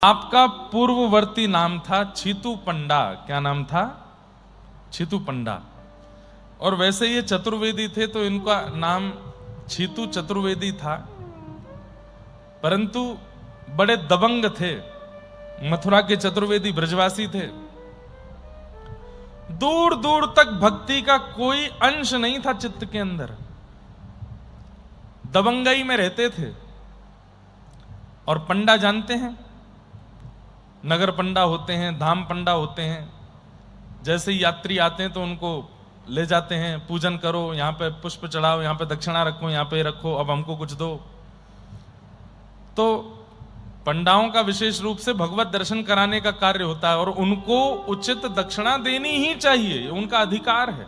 आपका पूर्ववर्ती नाम था छीतु पंडा। क्या नाम था? छीतु पंडा। और वैसे ये चतुर्वेदी थे तो इनका नाम छीतु चतुर्वेदी था, परंतु बड़े दबंग थे। मथुरा के चतुर्वेदी ब्रजवासी थे। दूर दूर तक भक्ति का कोई अंश नहीं था चित्त के अंदर, दबंगई में रहते थे। और पंडा जानते हैं, नगर पंडा होते हैं, धाम पंडा होते हैं। जैसे ही यात्री आते हैं तो उनको ले जाते हैं, पूजन करो, यहाँ पे पुष्प चढ़ाओ, यहाँ पे दक्षिणा रखो, यहाँ पे रखो, अब हमको कुछ दो। तो पंडाओं का विशेष रूप से भगवत दर्शन कराने का कार्य होता है और उनको उचित दक्षिणा देनी ही चाहिए, उनका अधिकार है।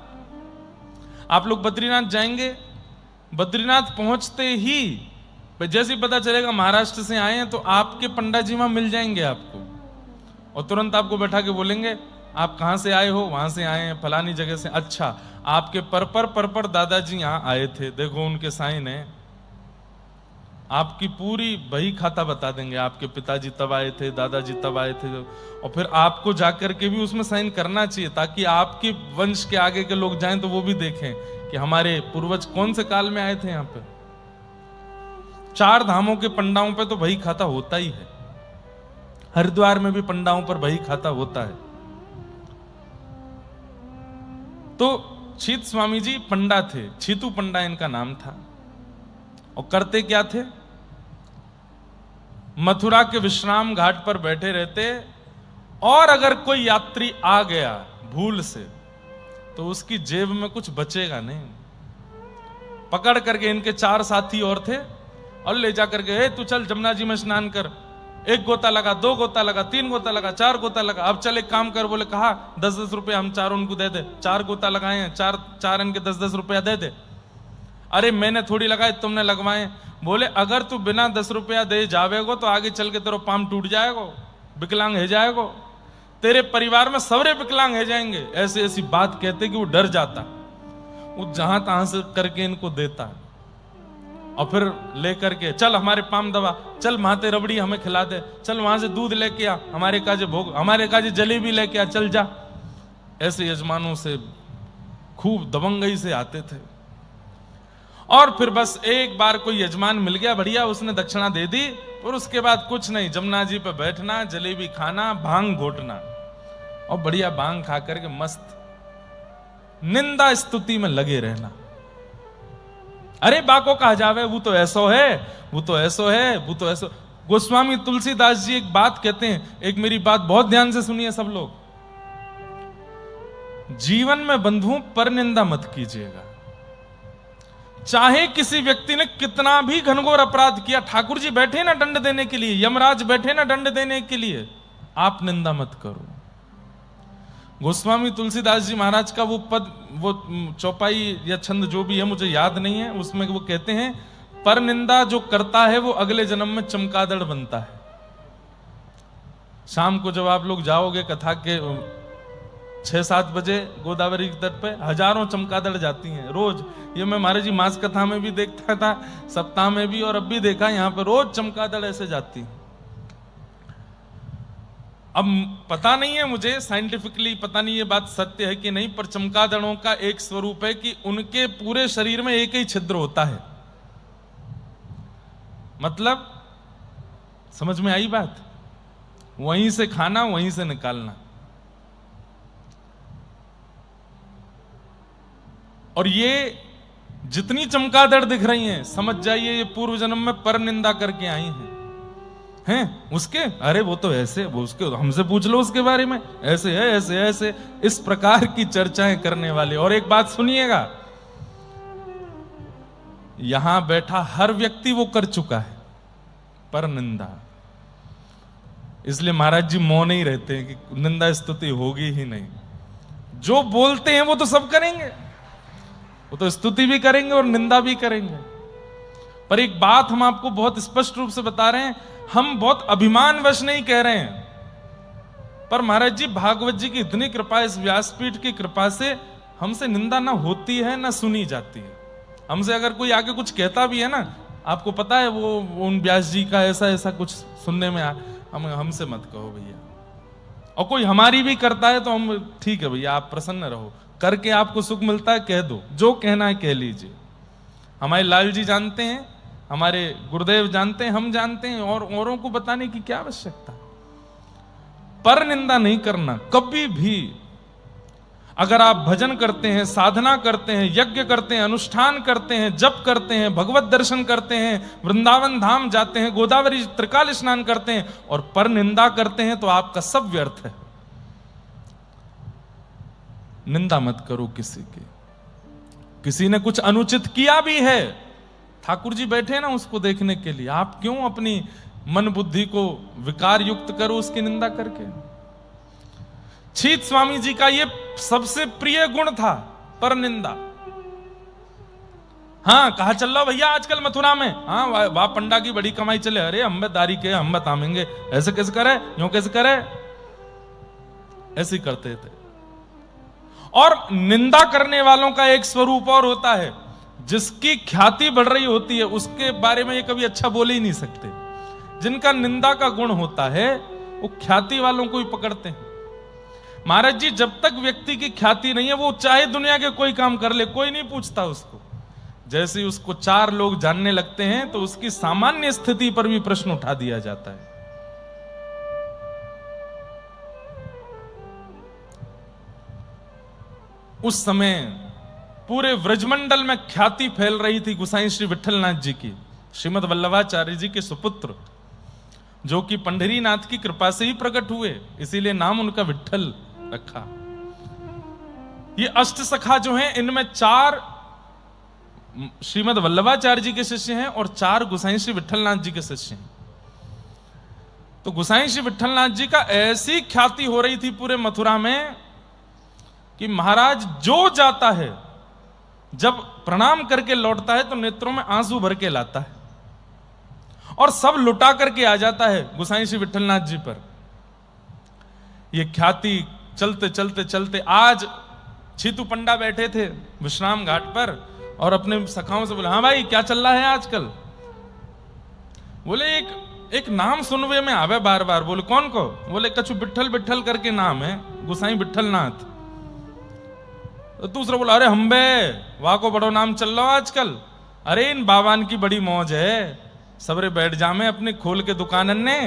आप लोग बद्रीनाथ जाएंगे, बद्रीनाथ पहुंचते ही जैसे ही पता चलेगा महाराष्ट्र से आए हैं तो आपके पंडा जी वहां मिल जाएंगे आपको, और तुरंत आपको बैठा के बोलेंगे आप कहां से आए हो? वहां से आए हैं फलानी जगह से। अच्छा, आपके पर दादाजी यहां आए थे, देखो उनके साइन है। आपकी पूरी बही खाता बता देंगे, आपके पिताजी तब आए थे, दादाजी तब आए थे। और फिर आपको जाकर के भी उसमें साइन करना चाहिए, ताकि आपके वंश के आगे के लोग जाएं तो वो भी देखें कि हमारे पूर्वज कौन से काल में आए थे यहाँ पे। 4 धामों के पंडाओं पे तो बही खाता होता ही है। हरिद्वार में भी पंडाओं पर बही खाता होता है। तो छीत स्वामी जी पंडा थे, छीतु पंडा इनका नाम था। और करते क्या थे? मथुरा के विश्राम घाट पर बैठे रहते, और अगर कोई यात्री आ गया भूल से तो उसकी जेब में कुछ बचेगा नहीं। पकड़ करके इनके 4 साथी और थे और ले जाकर के, तू चल जमुना जी में स्नान कर। 1 गोता लगा, 2 गोता लगा, 3 गोता लगा, 4 गोता लगा। अब चल एक काम कर, बोले कहा 10-10 रुपए हम चारों उनको दे दे। 4 गोता लगाए हैं, 4 इनके 10-10 रुपया दे दे। अरे मैंने थोड़ी लगाए, तुमने लगवाए। बोले अगर तू बिना 10 रुपया दे जावेगो तो आगे चल के तेरा पाम टूट जाएगो, विकलांग है जाएगो, तेरे परिवार में सबरे विकलांग है जाएंगे। ऐसी ऐसी बात कहते कि वो डर जाता, वो जहां तहां से करके इनको देता। और फिर लेकर के चल हमारे पाम दवा, चल माते रबड़ी हमें खिला दे, चल वहां से दूध लेके आ, हमारे काजे भोग, हमारे काजे जलेबी लेके आ, चल जा। ऐसे यजमानों से खूब दबंगई से आते थे। और फिर बस एक बार कोई यजमान मिल गया बढ़िया, उसने दक्षिणा दे दी, और उसके बाद कुछ नहीं, जमुना जी पे बैठना, जलेबी खाना, भांग घोटना, और बढ़िया भांग खा करके मस्त निंदा स्तुति में लगे रहना। अरे बाको कहा जावे, वो तो ऐसो है, वो तो ऐसो है, वो तो ऐसो। गोस्वामी तुलसीदास जी एक बात कहते हैं, एक मेरी बात बहुत ध्यान से सुनिए सब लोग। जीवन में बंधुओं पर निंदा मत कीजिएगा। चाहे किसी व्यक्ति ने कितना भी घनघोर अपराध किया, ठाकुर जी बैठे ना दंड देने के लिए, यमराज बैठे ना दंड देने के लिए, आप निंदा मत करो। गोस्वामी तुलसीदास जी महाराज का वो पद, वो चौपाई या छंद जो भी है मुझे याद नहीं है, उसमें वो कहते हैं पर निंदा जो करता है वो अगले जन्म में चमगादड़ बनता है। शाम को जब आप लोग जाओगे कथा के 6-7 बजे गोदावरी के तट पे हजारों चमगादड़ जाती हैं रोज। ये मैं महाराज जी मास कथा में भी देखता था, सप्ताह में भी, और अब भी देखा, यहाँ पे रोज चमगादड़ ऐसे जाती हैं। अब पता नहीं है मुझे साइंटिफिकली, पता नहीं ये बात सत्य है कि नहीं, पर चमगादड़ों का एक स्वरूप है कि उनके पूरे शरीर में एक ही छिद्र होता है। मतलब समझ में आई बात? वहीं से खाना, वहीं से निकालना। और ये जितनी चमगादड़ दिख रही हैं, समझ जाइए ये पूर्व जन्म में पर निंदा करके आई हैं उसके। अरे वो तो ऐसे, वो उसके, हमसे पूछ लो उसके बारे में, ऐसे है, ऐसे ऐसे, इस प्रकार की चर्चाएं करने वाले। और एक बात सुनिएगा, यहां बैठा हर व्यक्ति वो कर चुका है पर निंदा। इसलिए महाराज जी मौन ही रहते हैं कि निंदा स्तुति होगी ही नहीं। जो बोलते हैं वो तो सब करेंगे, वो तो स्तुति भी करेंगे और निंदा भी करेंगे। पर एक बात हम आपको बहुत स्पष्ट रूप से बता रहे हैं, हम बहुत अभिमानवश नहीं कह रहे हैं, पर महाराज जी भागवत जी की इतनी कृपा, इस व्यासपीठ की कृपा से हमसे निंदा ना होती है ना सुनी जाती है। हमसे अगर कोई आके कुछ कहता भी है ना, आपको पता है वो उन व्यास जी का ऐसा ऐसा कुछ सुनने में हमसे मत कहो भैया, और कोई हमारी भी करता है तो हम ठीक है भैया आप प्रसन्न रहो, करके आपको सुख मिलता है कह दो, जो कहना है कह लीजिए। हमारे लाल जी जानते हैं, हमारे गुरुदेव जानते हैं, हम जानते हैं, और औरों को बताने की क्या आवश्यकता। पर निंदा नहीं करना कभी भी। अगर आप भजन करते हैं, साधना करते हैं, यज्ञ करते हैं, अनुष्ठान करते हैं, जप करते हैं, भगवत दर्शन करते हैं, वृंदावन धाम जाते हैं, गोदावरी त्रिकाल स्नान करते हैं और पर निंदा करते हैं, तो आपका सब व्यर्थ है। निंदा मत करो किसी की। किसी ने कुछ अनुचित किया भी है, ठाकुर जी बैठे ना उसको देखने के लिए, आप क्यों अपनी मन बुद्धि को विकार युक्त करो उसकी निंदा करके। छीत स्वामी जी का ये सबसे प्रिय गुण था, पर निंदा। हाँ, कहा चल रहा भैया आजकल मथुरा में, हाँ वाह पंडा की बड़ी कमाई चले, अरे हम दारी के हम बताएंगे, ऐसे कैसे करे, यूं कैसे करे, ऐसे करते थे। और निंदा करने वालों का एक स्वरूप और होता है, जिसकी ख्याति बढ़ रही होती है उसके बारे में ये कभी अच्छा बोल ही नहीं सकते। जिनका निंदा का गुण होता है वो ख्याति वालों को ही पकड़ते हैं। महाराज जी, जब तक व्यक्ति की ख्याति नहीं है वो चाहे दुनिया के कोई काम कर ले, कोई नहीं पूछता उसको। जैसे ही उसको चार लोग जानने लगते हैं तो उसकी सामान्य स्थिति पर भी प्रश्न उठा दिया जाता है। उस समय पूरे व्रजमंडल में ख्याति फैल रही थी गोसाई श्री विठलनाथ जी की, श्रीमद वल्लभाचार्य जी के सुपुत्र, जो कि पंढरीनाथ की कृपा से ही प्रकट हुए, इसीलिए नाम उनका विठल रखा। ये अष्ट सखा जो हैं, इनमें 4 श्रीमद वल्लभाचार्य जी के शिष्य हैं और 4 गोसाई श्री विठलनाथ जी के शिष्य हैं। तो गोसाई श्री विठलनाथ जी का ऐसी ख्याति हो रही थी पूरे मथुरा में कि महाराज जो जाता है, जब प्रणाम करके लौटता है तो नेत्रों में आंसू भर के लाता है और सब लुटा करके आ जाता है गोसाई श्री विठलनाथ जी पर। यह ख्याति चलते चलते चलते आज छीतू पंडा बैठे थे विश्राम घाट पर और अपने सखाओं से बोले, हाँ भाई क्या चल रहा है आजकल। बोले एक नाम सुनवे में आवे बार बार। बोले कौन को? बोले कछु बिट्ठल बिट्ठल करके नाम है, गोसाई विठलनाथ। तो दूसरा बोला, अरे हम्बे वाह को बड़ो नाम चल रहा आजकल, अरे इन बाबान की बड़ी मौज है, सबरे बैठ जामे अपने खोल के दुकानन ने,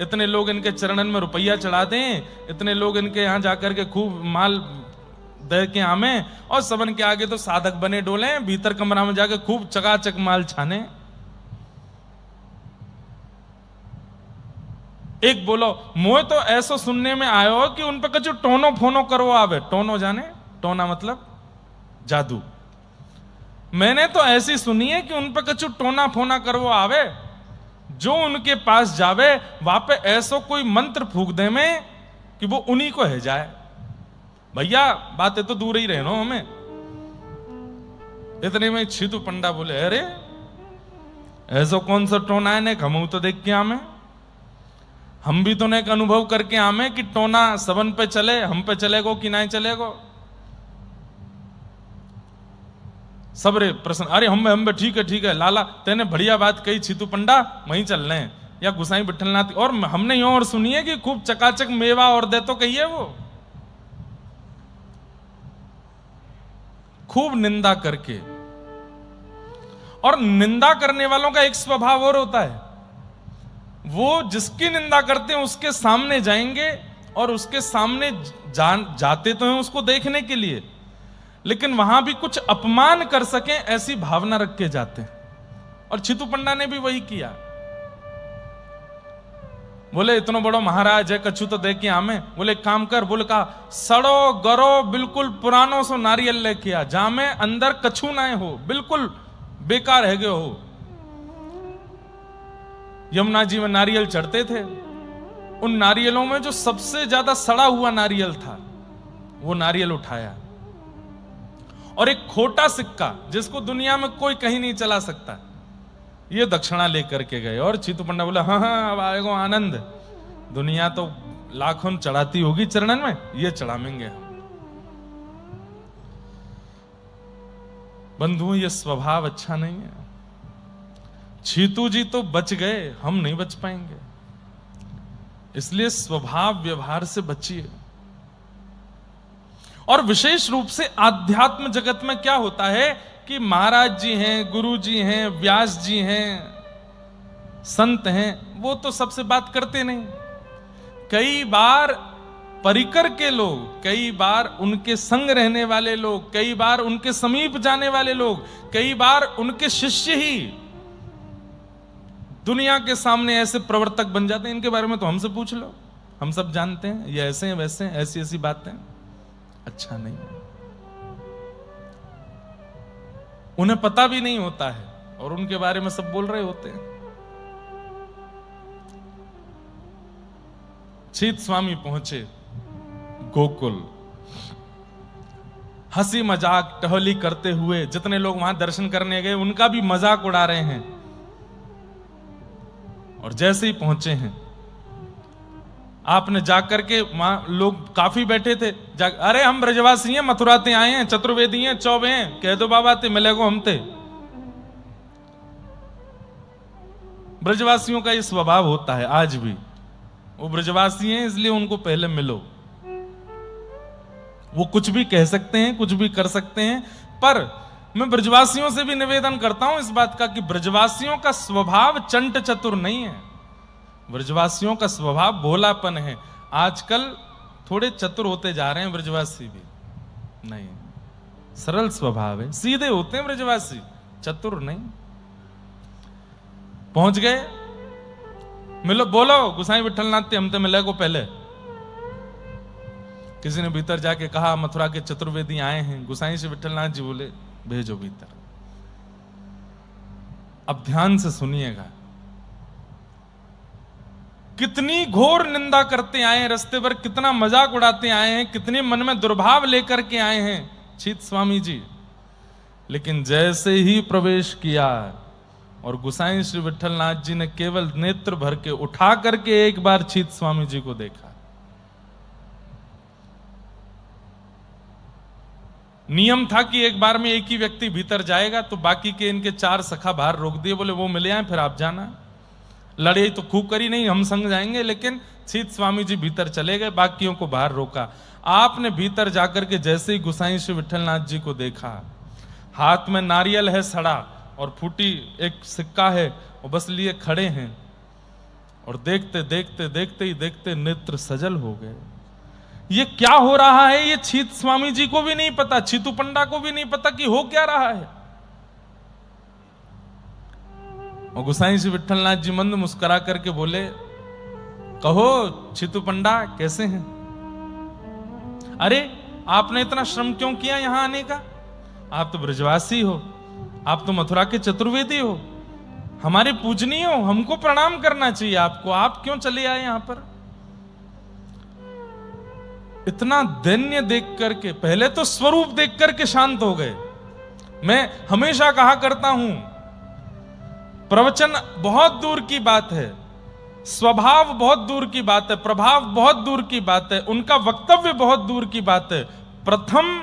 इतने लोग इनके चरणन में रुपया चढ़ा दें, इतने लोग इनके यहां जाकर के खूब माल दे के आमे और सबन के आगे तो साधक बने डोले, भीतर कमरा में जाके खूब चकाचक माल छाने। एक बोलो, मोए तो ऐसा सुनने में आयो हो कि उन पे कछु टोनो फोनो करो आवे। टोनो जाने? टोना मतलब जादू। मैंने तो ऐसी सुनी है कि उन पे कछु टोना फोना करवो आवे, जो उनके पास जावे वहां पे ऐसो कोई मंत्र फूक दे में कि वो उन्हीं को है जाए। भैया बातें तो दूर ही रहनो हमें। इतने में छीतू पंडा बोले, अरे ऐसो कौन सा टोना है ने हम तो देख के आमे, हम भी तो ने एक अनुभव करके आमे कि टोना सबन पे चले, हम पे चलेगो कि नहीं चलेगो। सबरे प्रश्न, अरे हम ठीक है लाला तेने बढ़िया बात कही छीतू पंडा, वहीं चल रहे हैं। या गोसाई विठलनाथ, और हमने यूं और सुनी है कि खूब चकाचक मेवा और दे, तो कहिए वो खूब निंदा करके। और निंदा करने वालों का एक स्वभाव और होता है, वो जिसकी निंदा करते हैं उसके सामने जाएंगे और उसके सामने जाते तो हैं उसको देखने के लिए, लेकिन वहां भी कुछ अपमान कर सकें ऐसी भावना रख के जाते हैं। और छीतू पंडा ने भी वही किया। बोले इतना बड़ो महाराज है, कछु तो देख के आमे। बोले काम कर, बोले कहा सड़ो गरो बिल्कुल पुरानो सो नारियल लेके आ, जामे अंदर कछु ना हो, बिल्कुल बेकार है गए हो। यमुना जी में नारियल चढ़ते थे, उन नारियलों में जो सबसे ज्यादा सड़ा हुआ नारियल था वो नारियल उठाया और एक खोटा सिक्का जिसको दुनिया में कोई कहीं नहीं चला सकता, ये दक्षिणा लेकर के गए। और छीतू पंडा बोला, हाँ अब आएगा आनंद, दुनिया तो लाखों चढ़ाती होगी चरणन में, ये चढ़ाएंगे हम। बंधुओं ये स्वभाव अच्छा नहीं है। छीतू जी तो बच गए, हम नहीं बच पाएंगे। इसलिए स्वभाव व्यवहार से बचिए। और विशेष रूप से आध्यात्म जगत में क्या होता है कि महाराज जी हैं, गुरु जी हैं, व्यास जी हैं, संत हैं, वो तो सबसे बात करते नहीं। कई बार परिकर के लोग, कई बार उनके संग रहने वाले लोग, कई बार उनके समीप जाने वाले लोग, कई बार उनके शिष्य ही दुनिया के सामने ऐसे प्रवर्तक बन जाते हैं, इनके बारे में तो हमसे पूछ लो, हम सब जानते हैं, ये ऐसे हैं वैसे हैं, ऐसी ऐसी बातें। अच्छा नहीं, उन्हें पता भी नहीं होता है और उनके बारे में सब बोल रहे होते हैं। छीत स्वामी पहुंचे गोकुल, हंसी मजाक टहली करते हुए जितने लोग वहां दर्शन करने गए उनका भी मजाक उड़ा रहे हैं। और जैसे ही पहुंचे हैं, आपने जाकर के, वहां लोग काफी बैठे थे, अरे हम ब्रजवासी हैं, मथुरा ते आए हैं, चतुर्वेदी हैं, चौबे हैं, कह दो बाबा ते मिले को हम ते। ब्रजवासियों का ये स्वभाव होता है आज भी, वो ब्रजवासी हैं इसलिए उनको पहले मिलो। वो कुछ भी कह सकते हैं, कुछ भी कर सकते हैं, पर मैं ब्रजवासियों से भी निवेदन करता हूं इस बात का कि ब्रजवासियों का स्वभाव चंट चतुर नहीं है, ब्रजवासियों का स्वभाव भोलापन है। आजकल थोड़े चतुर होते जा रहे हैं ब्रजवासी भी, नहीं, सरल स्वभाव है, सीधे होते हैं ब्रजवासी, चतुर नहीं। पहुंच गए, मिलो, बोलो गुसाई विठलनाथ हमते मिले को पहले। किसी ने भीतर जाके कहा मथुरा के चतुर्वेदी आए हैं। गुसाई से विठलनाथ जी बोले भेजो भीतर। अब ध्यान से सुनिएगा, कितनी घोर निंदा करते आए हैं रास्ते पर, कितना मजाक उड़ाते आए हैं, कितने मन में दुर्भाव लेकर के आए हैं छीत स्वामी जी। लेकिन जैसे ही प्रवेश किया और गुसाई श्री विठलनाथ जी ने केवल नेत्र भर के उठा करके एक बार छीत स्वामी जी को देखा। नियम था कि एक बार में एक ही व्यक्ति भीतर जाएगा, तो बाकी के इनके 4 सखा बाहर रोक दिए, बोले वो मिले आए फिर आप जाना। लड़ाई तो खूब करी, नहीं हम संग जाएंगे, लेकिन छीत स्वामी जी भीतर चले गए, बाकियों को बाहर रोका। आपने भीतर जाकर के जैसे ही गुसाई श्री विठलनाथ जी को देखा, हाथ में नारियल है सड़ा और फूटी एक सिक्का है, और बस लिए खड़े हैं, और देखते देखते देखते ही देखते नेत्र सजल हो गए। ये क्या हो रहा है ये छीत स्वामी जी को भी नहीं पता, छीतू पंडा को भी नहीं पता कि हो क्या रहा है। और गुसाई श्री विठलनाथ जी मंद मुस्कुरा करके बोले, कहो छीतू पंडा कैसे हैं? अरे आपने इतना श्रम क्यों किया यहां आने का? आप तो ब्रजवासी हो, आप तो मथुरा के चतुर्वेदी हो, हमारे पूजनीय हो, हमको प्रणाम करना चाहिए आपको, आप क्यों चले आए यहां पर? इतना दैन्य देख करके, पहले तो स्वरूप देख करके शांत हो गए। मैं हमेशा कहा करता हूं, प्रवचन बहुत दूर की बात है, स्वभाव बहुत दूर की बात है, प्रभाव बहुत दूर की बात है, उनका वक्तव्य बहुत दूर की बात है। प्रथम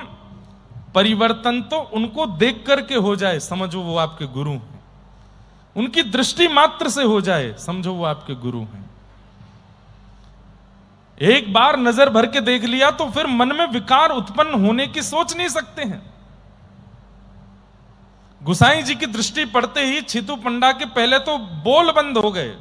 परिवर्तन तो उनको देख करके हो जाए, समझो वो आपके गुरु हैं। उनकी दृष्टि मात्र से हो जाए, समझो वो आपके गुरु हैं। एक बार नजर भर के देख लिया तो फिर मन में विकार उत्पन्न होने की सोच नहीं सकते हैं। गुसाई जी की दृष्टि पड़ते ही छीतू पंडा के पहले तो बोल बंद हो गए,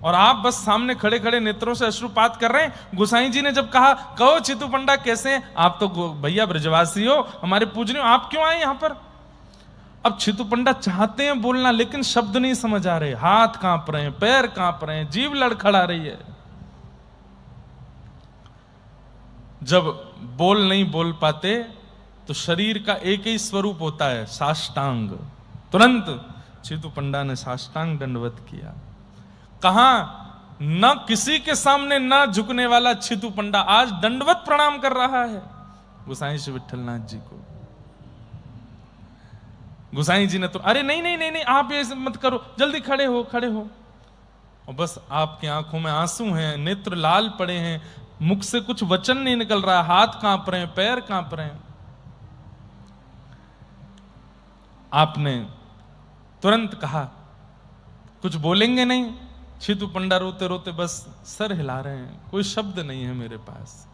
और आप बस सामने खड़े खड़े नेत्रों से अश्रुपात कर रहे हैं। गुसाई जी ने जब कहा, कहो छीतू पंडा कैसे हैं? आप तो भैया ब्रजवासी हो, हमारे पूजनीय, आप क्यों आए यहां पर? अब छीतू पंडा चाहते हैं बोलना, लेकिन शब्द नहीं समझ आ रहे, हाथ कांप रहे हैं, पैर कांप रहे हैं, जीभ लड़खड़ा रही है। जब बोल नहीं बोल पाते तो शरीर का एक ही स्वरूप होता है, साष्टांग। तुरंत छीतू पंडा ने साष्टांग दंडवत किया। कहां न किसी के सामने न झुकने वाला छीतू पंडा आज दंडवत प्रणाम कर रहा है गुसाई श्री विठलनाथ जी को। गुसाई जी ने तो, अरे नहीं नहीं नहीं नहीं, आप ये मत करो, जल्दी खड़े हो खड़े हो। और बस आपकी आंखों में आंसू हैं, नेत्र लाल पड़े हैं, मुख से कुछ वचन नहीं निकल रहा, हाथ कांप रहे हैं, पैर कांप रहे हैं। आपने तुरंत कहा, कुछ बोलेंगे नहीं? छीतू पंडा रोते रोते बस सर हिला रहे हैं, कोई शब्द नहीं है मेरे पास।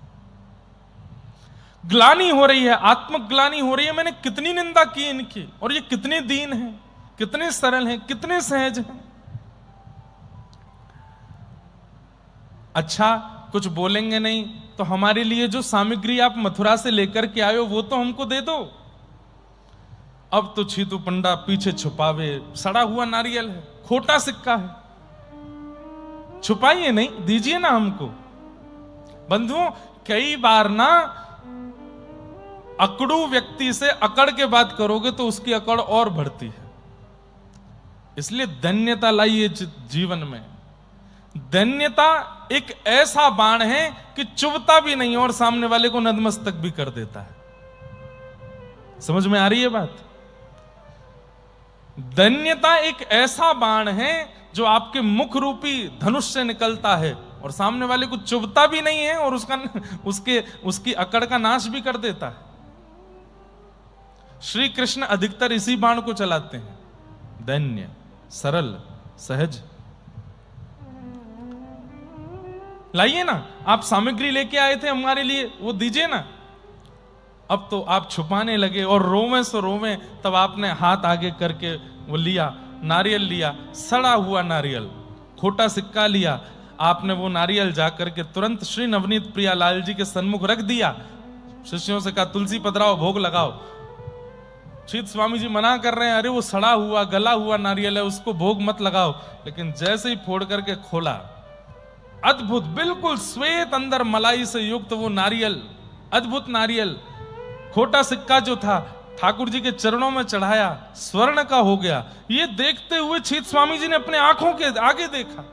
ग्लानि हो रही है, आत्मग्लानि हो रही है, मैंने कितनी निंदा की इनकी, और ये कितने दीन हैं, कितने सरल हैं, कितने सहज हैं। अच्छा कुछ बोलेंगे नहीं तो हमारे लिए जो सामग्री आप मथुरा से लेकर के आए हो वो तो हमको दे दो। अब तो छीतू पंडा पीछे छुपावे, सड़ा हुआ नारियल है, खोटा सिक्का है, छुपाइए नहीं, दीजिए ना हमको। बंधुओं, कई बार ना अकड़ू व्यक्ति से अकड़ के बात करोगे तो उसकी अकड़ और बढ़ती है। इसलिए धन्यता लाइए जीवन में। धन्यता एक ऐसा बाण है कि चुभता भी नहीं और सामने वाले को नतमस्तक भी कर देता है। समझ में आ रही है बात? धन्यता एक ऐसा बाण है जो आपके मुख रूपी धनुष से निकलता है और सामने वाले को चुभता भी नहीं है और उसकी अकड़ का नाश भी कर देता है। श्री कृष्ण अधिकतर इसी बाण को चलाते हैं, धन्य, सरल, सहज। लाइए ना, आप सामग्री लेके आए थे हमारे लिए, वो दीजिए ना। अब तो आप छुपाने लगे और रोवे सो रोवे। तब आपने हाथ आगे करके वो लिया, नारियल लिया, सड़ा हुआ नारियल, खोटा सिक्का लिया। आपने वो नारियल जाकर के तुरंत श्री नवनीत प्रियालाल जी के सन्मुख रख दिया। शिष्यों से कहा तुलसी पधराओ, भोग लगाओ। शीत स्वामी जी मना कर रहे हैं, अरे वो सड़ा हुआ गला हुआ नारियल है, उसको भोग मत लगाओ। लेकिन जैसे ही फोड़ करके खोला, अद्भुत, बिल्कुल श्वेत, अंदर मलाई से युक्त वो नारियल, अद्भुत नारियल। खोटा सिक्का जो था ठाकुर जी के चरणों में चढ़ाया, स्वर्ण का हो गया। ये देखते हुए शीत स्वामी जी ने अपने आंखों के आगे देखा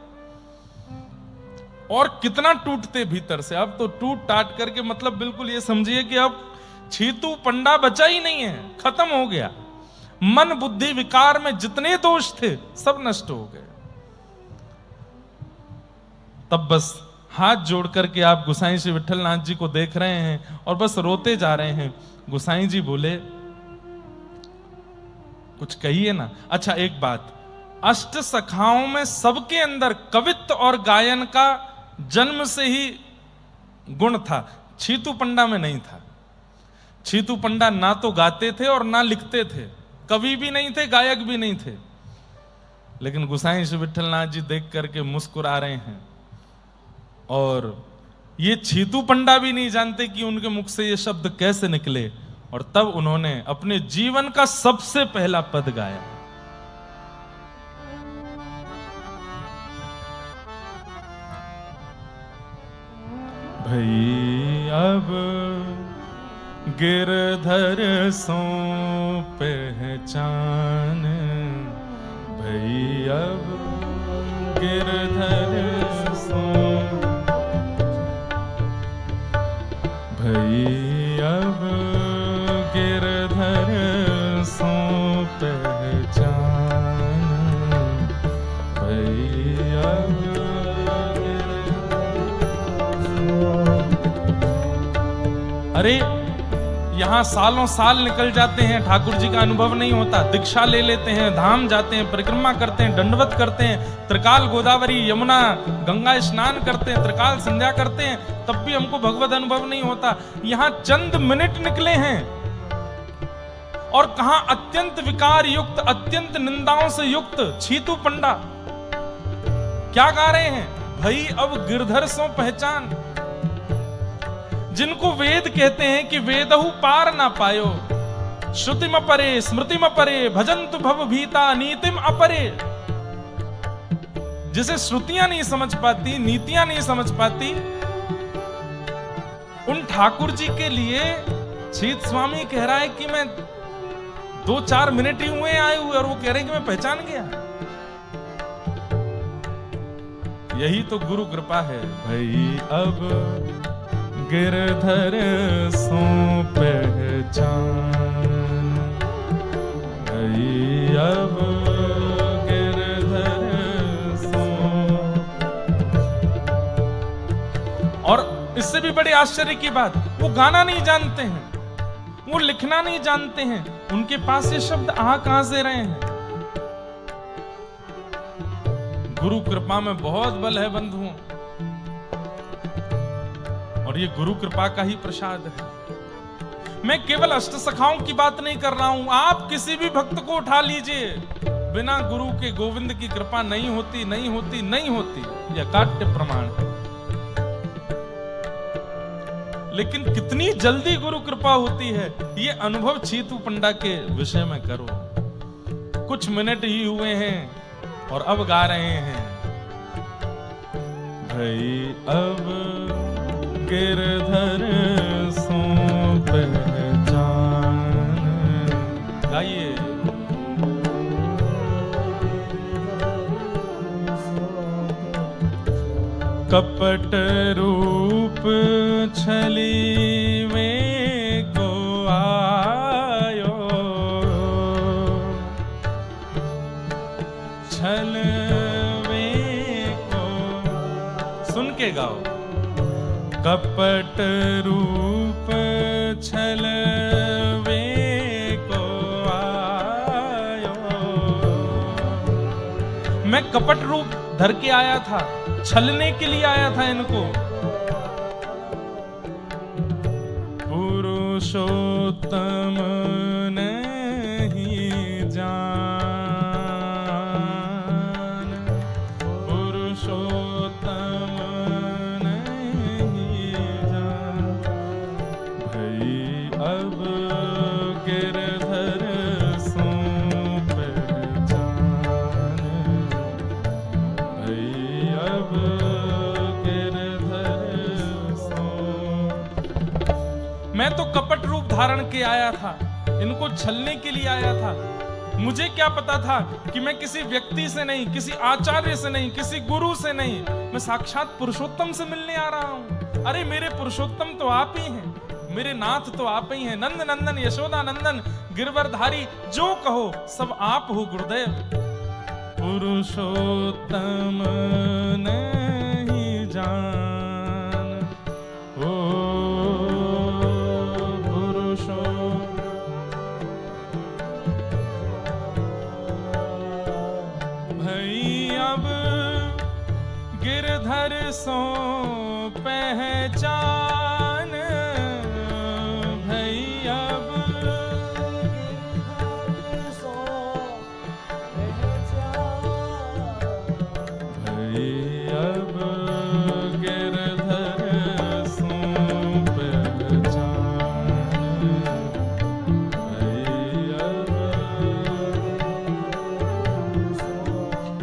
और कितना टूटते भीतर से। अब तो टूट टाट करके, मतलब बिल्कुल ये समझिए कि अब छीतू पंडा बचा ही नहीं है, खत्म हो गया। मन बुद्धि विकार में जितने दोष थे सब नष्ट हो गए। तब बस हाथ जोड़ करके आप गोसाई श्री विठलनाथ जी को देख रहे हैं और बस रोते जा रहे हैं। गोसाई जी बोले, कुछ कहिए ना। अच्छा एक बात, अष्ट सखाओं में सबके अंदर कवित्व और गायन का जन्म से ही गुण था, छीतू पंडा में नहीं था। छीतू पंडा ना तो गाते थे और ना लिखते थे, कवि भी नहीं थे, गायक भी नहीं थे। लेकिन गोसाई श्री विठलनाथ जी देख करके मुस्कुरा रहे हैं और ये छीतू पंडा भी नहीं जानते कि उनके मुख से ये शब्द कैसे निकले। और तब उन्होंने अपने जीवन का सबसे पहला पद गाया। भई अब गिरधर सो पहचान, भई अब गिरधर सो, भई अब गिरधर सो पहचान, भई अब अरे यहां सालों साल निकल जाते हैं, ठाकुर जी का अनुभव नहीं होता। दीक्षा ले लेते हैं, धाम जाते हैं, परिक्रमा करते हैं, दंडवत करते हैं, त्रिकाल गोदावरी यमुना गंगा स्नान करते हैं, त्रिकाल संध्या करते हैं, तब भी हमको भगवत अनुभव नहीं होता। यहां चंद मिनट निकले हैं और कहां अत्यंत विकार युक्त, अत्यंत निंदाओं से युक्त छीतू पंडा क्या गा रहे हैं? भई अब गिरधर सो पहचान। जिनको वेद कहते हैं कि वेदहु पार ना पायो, श्रुतिम अपरे स्मृतिम अपरे भजन्तु भव भीता नीतिम अपरे। जिसे श्रुतियां नहीं समझ पाती, नीतियां नहीं समझ पाती, उन ठाकुर जी के लिए शीत स्वामी कह रहा है कि मैं 2-4 मिनट ही हुए आए हुए और वो कह रहे हैं कि मैं पहचान गया। यही तो गुरु कृपा है। भई अब गिरधर सो पहचान, भई अब गिरधर सो। और इससे भी बड़े आश्चर्य की बात, वो गाना नहीं जानते हैं, वो लिखना नहीं जानते हैं, उनके पास ये शब्द आ कहां से रहे हैं? गुरु कृपा में बहुत बल है बंधुओं, और ये गुरु कृपा का ही प्रसाद है। मैं केवल अष्टसखाओं की बात नहीं कर रहा हूं, आप किसी भी भक्त को उठा लीजिए, बिना गुरु के गोविंद की कृपा नहीं होती, नहीं होती, नहीं होती, यह काट्य प्रमाण है। लेकिन कितनी जल्दी गुरु कृपा होती है, ये अनुभव चीतू पंडा के विषय में करो। कुछ मिनट ही हुए हैं और अब गा रहे हैं, भई अब गिरधर सो पहचान। गाइए। कपट रूप छली में को आयो, छल में को, सुन के गाओ। कपट रूप छल में को आयो, मैं कपट रूप धर के आया था, छलने के लिए आया था इनको। पुरुषोत्तम नहीं जान, पुरुषोत्तम नहीं जान, भई अब गिरधर सो पहचान, भई अब गिरधर सो। मैं तो कपट रूप धारण के आया था, इनको छलने के लिए आया था। मुझे क्या पता था कि मैं किसी व्यक्ति से नहीं, किसी आचार्य से नहीं, किसी गुरु से नहीं, मैं साक्षात पुरुषोत्तम से मिलने आ रहा हूं। अरे मेरे पुरुषोत्तम तो आप ही हैं, मेरे नाथ तो आप ही हैं, नंद नंदन यशोदा नंदन गिरवरधारी, जो कहो सब आप हो गुरुदेव। पुरुषोत्तम नहीं जान, ओ पुरुषो। भई अब गिरधर सो पहचान, भई अब अब गिरधर सो पहचान,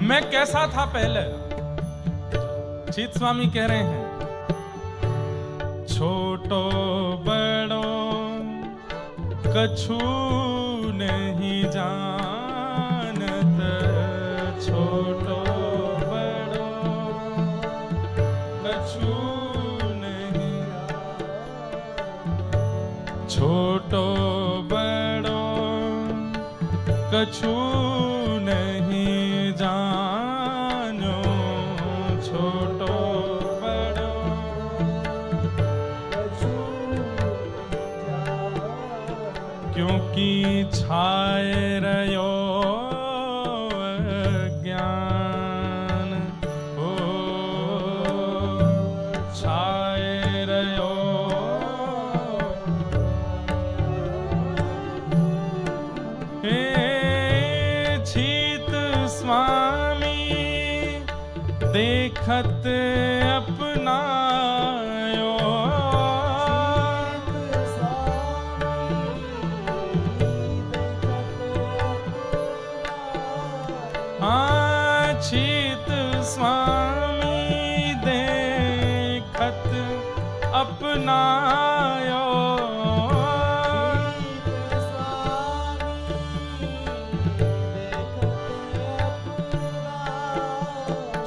मैं कैसा था पहले। चीत स्वामी कह रहे हैं, छोटो बड़ो कछु नहीं जानत, छोटो छोटो बड़ो कछु नहीं जानो, छोटो बड़ो क्योंकि छाए रयो ज्ञान, ओ छाए रयो। चीत स्वामी देखत अपनायो, चीत स्वामी देखत अपनायो,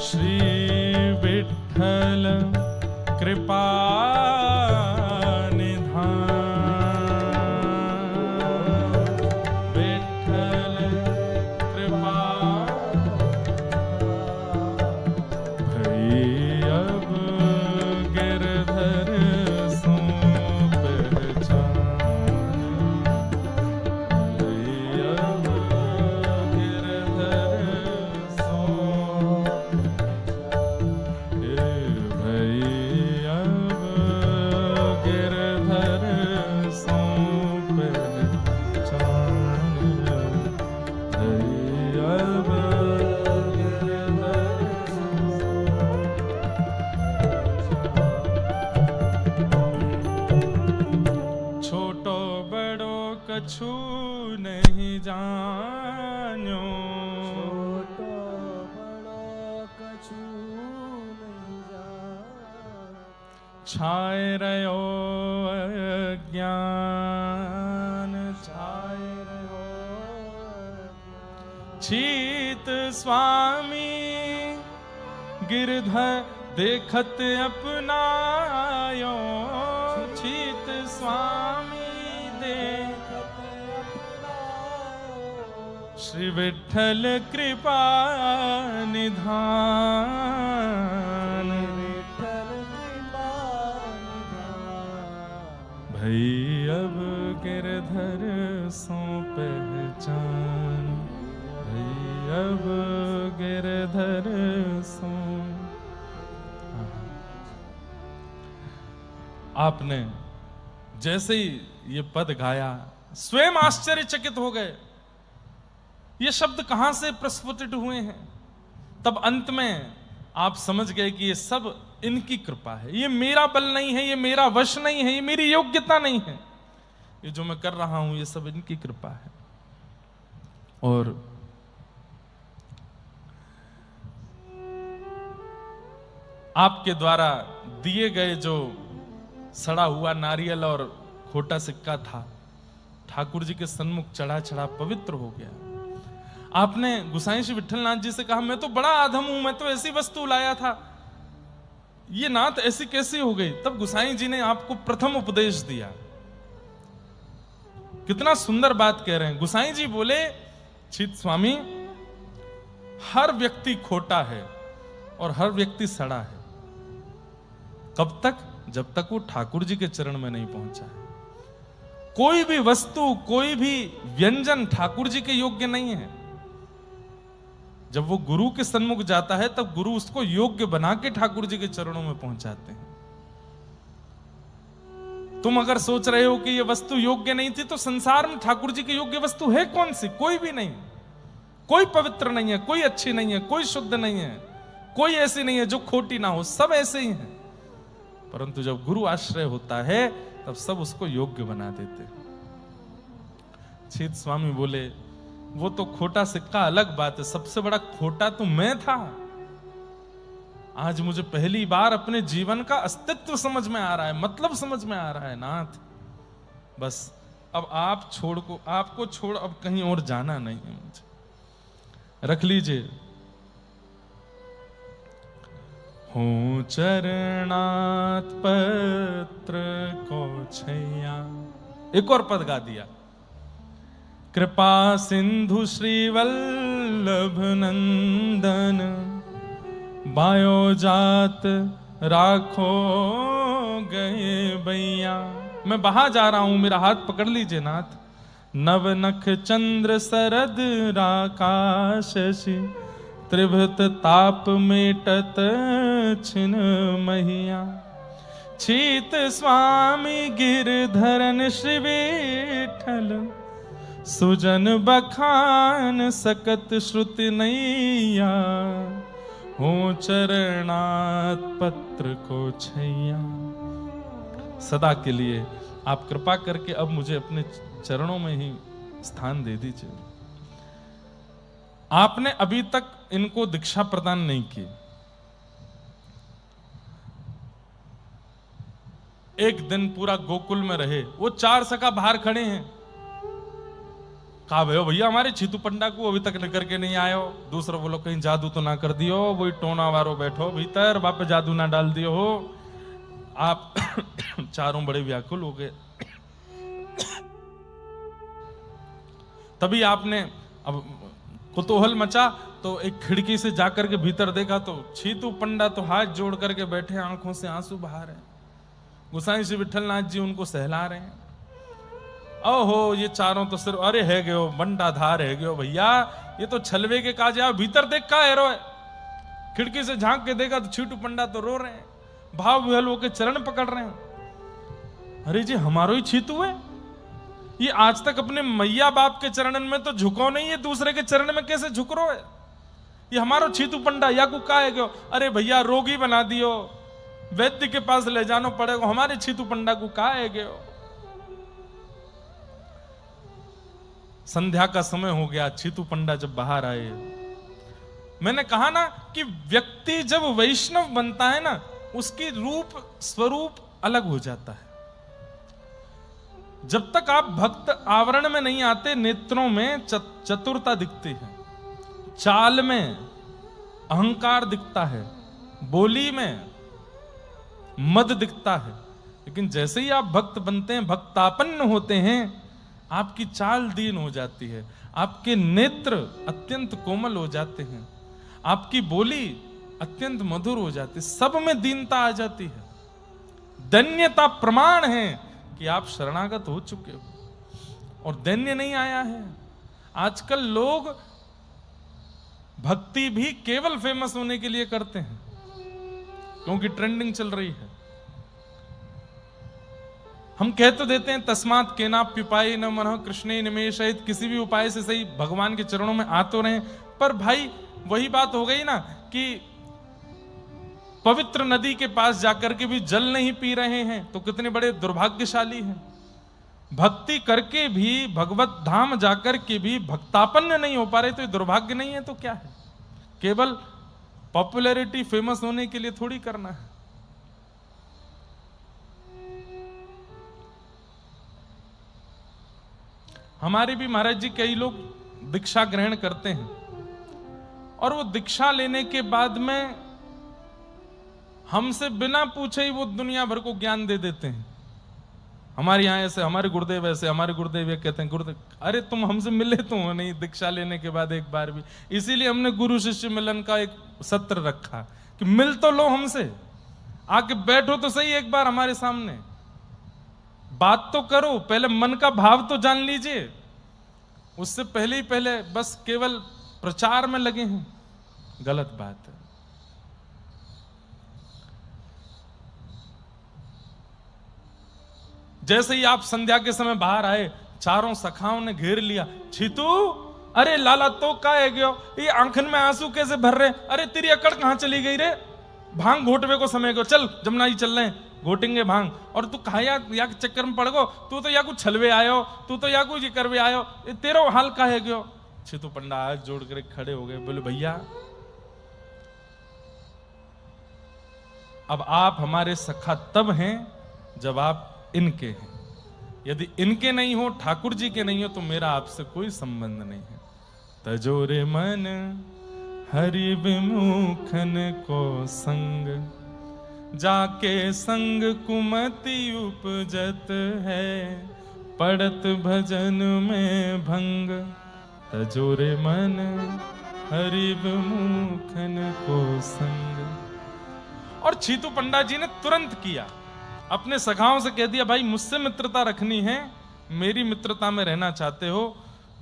श्री विठ्ठल कृपा निधान, विठ्ठल कृपा। भई अब गिरधर सो पहचान, भई अब गिरधर सो कछु नहीं जान्यो, छोटो बड़ो कछु नहीं जान, छाए रहो अज्ञान, छाए रहो छीत स्वामी गिरधर देखत अपनायो, छीत स्वामी देखत श्री विठ्ठल कृपा निधान, विठ्ठल कृपा निधान, भई अब गिरधर सो पहचान, भई अब गिरधर सो। आपने जैसे ही ये पद गाया स्वयं आश्चर्यचकित हो गए, ये शब्द कहां से प्रस्फुटित हुए हैं। तब अंत में आप समझ गए कि ये सब इनकी कृपा है, ये मेरा बल नहीं है, ये मेरा वश नहीं है, ये मेरी योग्यता नहीं है, ये जो मैं कर रहा हूं ये सब इनकी कृपा है। और आपके द्वारा दिए गए जो सड़ा हुआ नारियल और खोटा सिक्का था, ठाकुर जी के सन्मुख चढ़ा चढ़ा पवित्र हो गया। आपने गुसाई श्री विठ्ठलनाथ जी से कहा, मैं तो बड़ा आधम हूं, मैं तो ऐसी वस्तु लाया था, ये नाथ ऐसी कैसी हो गई। तब गुसाई जी ने आपको प्रथम उपदेश दिया। कितना सुंदर बात कह रहे हैं गुसाई जी। बोले, छीत स्वामी, हर व्यक्ति खोटा है और हर व्यक्ति सड़ा है। कब तक? जब तक वो ठाकुर जी के चरण में नहीं पहुंचा है। कोई भी वस्तु, कोई भी व्यंजन ठाकुर जी के योग्य नहीं है। जब वो गुरु के सन्मुख जाता है तब गुरु उसको योग्य बना के ठाकुर जी के चरणों में पहुंचाते हैं। तुम अगर सोच रहे हो कि ये वस्तु योग्य नहीं थी, तो संसार में ठाकुर जी की योग्य वस्तु है कौन सी? कोई भी नहीं। कोई पवित्र नहीं है, कोई अच्छी नहीं है, कोई शुद्ध नहीं है, कोई ऐसी नहीं है जो खोटी ना हो, सब ऐसे ही हैं। परंतु जब गुरु आश्रय होता है तब सब उसको योग्य बना देते। छीत स्वामी बोले, वो तो खोटा सिक्का अलग बात है, सबसे बड़ा खोटा तो मैं था। आज मुझे पहली बार अपने जीवन का अस्तित्व समझ में आ रहा है, मतलब समझ में आ रहा है नाथ। बस अब आपको छोड़ अब कहीं और जाना नहीं है मुझे। रख लीजिए। हो चरणात पत्र को छैया। एक और पद गा दिया। कृपा सिंधु श्री वल्लभ नंदन, बायो जात राखो गए बैया। मैं बाहर जा रहा हूं, मेरा हाथ पकड़ लीजिए नाथ। नव नख चंद्र सरद राकाशि, त्रिभुत ताप मेटत छिन महिया। छीत स्वामी गिरधरन श्री विठ्ठल, सुजन बखान सकत श्रुति नैया। हो चरणात पत्र को छैया। सदा के लिए आप कृपा करके अब मुझे अपने चरणों में ही स्थान दे दीजिए। आपने अभी तक इनको दीक्षा प्रदान नहीं की। एक दिन पूरा गोकुल में रहे। वो 4 सखा बाहर खड़े हैं। कहा भैया हमारे छीतू पंडा को अभी तक निकल के नहीं आयो। दूसरा बोलो कहीं जादू तो ना कर दियो, वही टोना वारो बैठो भीतर, वापस जादू ना डाल दियो हो। आप चारों बड़े व्याकुल हो गए। तभी आपने अब कुतूहल मचा तो एक खिड़की से जाकर के भीतर देखा तो छीतू पंडा तो हाथ जोड़ करके बैठे, आंखों से आंसू बहा रहे हैं। गुसाई श्री विठ्ठलनाथ जी उनको सहला रहे हैं। ओहो ये चारों तो सिर्फ अरे है गयो बंडाधार है गयो भैया, ये तो छलवे के काज है। भीतर देख का हेरो है। खिड़की से झांक के देखा तो छीटू पंडा तो रो रहे हैं, भाव विहल होकर चरण पकड़ रहे हैं। अरे जी हमारो ही छीतू है। ये आज तक अपने मैया बाप के चरणन में तो झुको नहीं है, दूसरे के चरण में कैसे झुक रो है। ये हमारो छीतू पंडा या को का है गयो। अरे भैया रोगी बना दियो, वैद्य के पास ले जाना पड़ेगा, हमारे छीतू पंडा को का है गयो। संध्या का समय हो गया, छीतू पंडा जब बाहर आए, मैंने कहा ना कि व्यक्ति जब वैष्णव बनता है ना, उसकी रूप स्वरूप अलग हो जाता है। जब तक आप भक्त आवरण में नहीं आते, नेत्रों में चतुरता दिखती है, चाल में अहंकार दिखता है, बोली में मद दिखता है। लेकिन जैसे ही आप भक्त बनते हैं, भक्तापन्न होते हैं, आपकी चाल दीन हो जाती है, आपके नेत्र अत्यंत कोमल हो जाते हैं, आपकी बोली अत्यंत मधुर हो जाती है, सब में दीनता आ जाती है। धन्यता प्रमाण है कि आप शरणागत हो चुके हो, और दैन्य नहीं आया है। आजकल लोग भक्ति भी केवल फेमस होने के लिए करते हैं, क्योंकि ट्रेंडिंग चल रही है। हम कह तो देते हैं तस्मात् केनाप्युपायेन न मनः कृष्णे निमेषयेत्, किसी भी उपाय से सही भगवान के चरणों में आ तो रहे, पर भाई वही बात हो गई ना कि पवित्र नदी के पास जाकर के भी जल नहीं पी रहे हैं, तो कितने बड़े दुर्भाग्यशाली हैं। भक्ति करके भी, भगवत धाम जाकर के भी भक्तापन्न नहीं हो पा रहे, तो ये दुर्भाग्य नहीं है तो क्या है? केवल पॉपुलैरिटी, फेमस होने के लिए थोड़ी करना है। हमारे भी महाराज जी कई लोग दीक्षा ग्रहण करते हैं, और वो दीक्षा लेने के बाद में हमसे बिना पूछे ही वो दुनिया भर को ज्ञान दे देते हैं। हमारे यहाँ ऐसे, हमारे गुरुदेव ऐसे, हमारे गुरुदेव ये कहते हैं। गुरुदेव, अरे तुम हमसे मिले तो हो नहीं दीक्षा लेने के बाद एक बार भी। इसीलिए हमने गुरु शिष्य मिलन का एक सत्र रखा कि मिल तो लो हमसे, आके बैठो तो सही एक बार हमारे सामने, बात तो करो, पहले मन का भाव तो जान लीजिए। उससे पहले ही पहले बस केवल प्रचार में लगे हैं, गलत बात है। जैसे ही आप संध्या के समय बाहर आए, चारों सखाओं ने घेर लिया। छीतू, अरे लाला तो का है गयो, ये आंखन में आंसू कैसे भर रहे? अरे तेरी अकड़ कहां चली गई रे? भांग घोटवे को समय गयो, चल जमुना जी चल रहे हैं, घोटेंगे भांग। और तू कहा या चक्कर में पड़ गो, तू तो या कुछ छलवे आयो, तू तो या कुछ करवे आयो, तेरा हाल का है गयो। छीतू पंडा हाथ जोड़ कर खड़े हो गए, बोले भैया अब आप हमारे सखा तब हैं जब आप इनके हैं। यदि इनके नहीं हो, ठाकुर जी के नहीं हो, तो मेरा आपसे कोई संबंध नहीं है। तजोरे मन हरि विमुखन को संग, जाके संग कुमति उपजत है, पड़त भजन में भंग। तजोरे मन हरि विमुखन को संग। और छीतू पंडा जी ने तुरंत किया, अपने सखाओं से कह दिया, भाई मुझसे मित्रता रखनी है, मेरी मित्रता में रहना चाहते हो